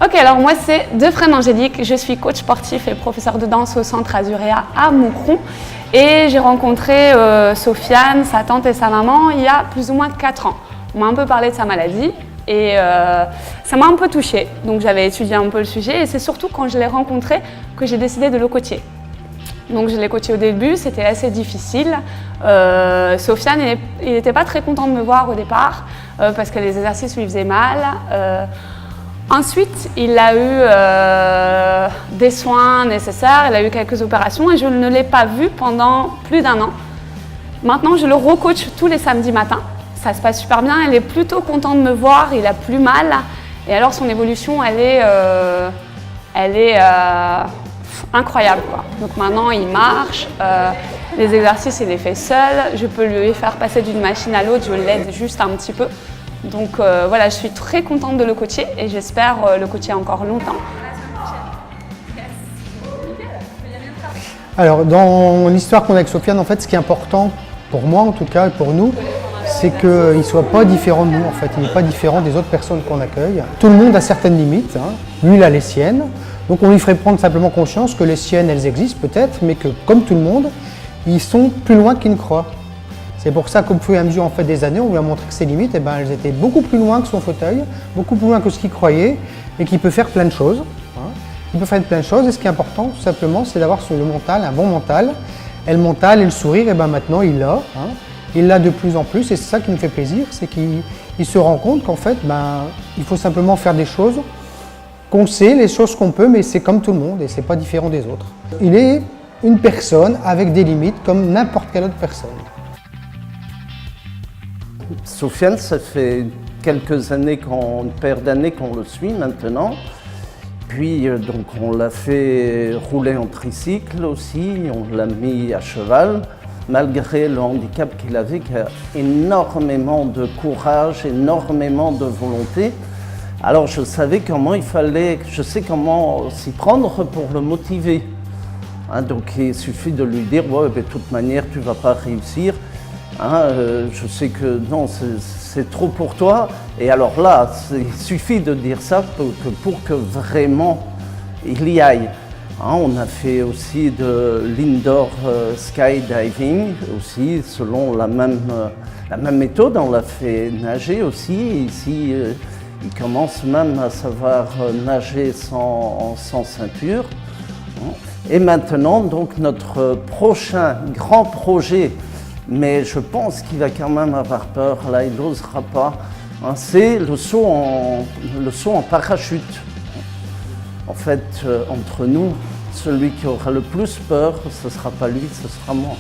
Ok, alors moi c'est Defresne Angélique, je suis coach sportif et professeur de danse au Centre Azuréa à Moucron. Et j'ai rencontré Sofiane, sa tante et sa maman il y a plus ou moins 4 ans. On m'a un peu parlé de sa maladie et ça m'a un peu touchée. Donc j'avais étudié un peu le sujet et c'est surtout quand je l'ai rencontré que j'ai décidé de le coacher. Donc je l'ai coaché au début, c'était assez difficile. Sofiane, il n'était pas très content de me voir au départ parce que les exercices lui faisaient mal. Ensuite, il a eu des soins nécessaires, il a eu quelques opérations et je ne l'ai pas vu pendant plus d'1 an. Maintenant, je le recoach tous les samedis matins. Ça se passe super bien, il est plutôt content de me voir, il a plus mal. Et alors son évolution, elle est incroyable, quoi. Donc maintenant, il marche, les exercices, il les fait seul. Je peux lui faire passer d'une machine à l'autre, je l'aide juste un petit peu. Donc voilà, je suis très contente de le coacher et j'espère le coacher encore longtemps. Alors, dans l'histoire qu'on a avec Sofiane, en fait, ce qui est important, pour moi en tout cas et pour nous, c'est qu'il ne soit pas différent de nous, en fait. Il n'est pas différent des autres personnes qu'on accueille. Tout le monde a certaines limites, hein. Lui, il a les siennes. Donc on lui ferait prendre simplement conscience que les siennes, elles existent peut-être, mais que, comme tout le monde, ils sont plus loin qu'ils ne croient. C'est pour ça qu'au fur et à mesure en fait, des années, on lui a montré que ses limites, eh ben, elles étaient beaucoup plus loin que son fauteuil, beaucoup plus loin que ce qu'il croyait, et qu'il peut faire plein de choses. Hein. Il peut faire plein de choses, et ce qui est important, tout simplement, c'est d'avoir sur le mental, un bon mental. Et le mental et le sourire, eh ben, maintenant, il l'a. Hein. Il l'a de plus en plus, et c'est ça qui nous fait plaisir, c'est qu'il se rend compte qu'en fait, ben, il faut simplement faire des choses qu'on sait, les choses qu'on peut, mais c'est comme tout le monde, et c'est pas différent des autres. Il est une personne avec des limites, comme n'importe quelle autre personne. Sofiane, ça fait quelques années, une paire d'années qu'on le suit maintenant. Puis donc on l'a fait rouler en tricycle aussi, on l'a mis à cheval, malgré le handicap qu'il avait, qui a énormément de courage, énormément de volonté. Alors je savais comment je sais comment s'y prendre pour le motiver. Hein, donc il suffit de lui dire, ouais, de toute manière tu ne vas pas réussir. Hein, je sais que non, c'est trop pour toi. Et alors là, il suffit de dire ça pour que vraiment il y aille. Hein, on a fait aussi de l'indoor skydiving, aussi selon la même méthode. On l'a fait nager aussi. Ici, il commence même à savoir nager sans ceinture. Et maintenant, donc, notre prochain grand projet, mais je pense qu'il va quand même avoir peur, là il n'osera pas, hein, c'est le saut en parachute. En fait, entre nous, celui qui aura le plus peur, ce ne sera pas lui, ce sera moi.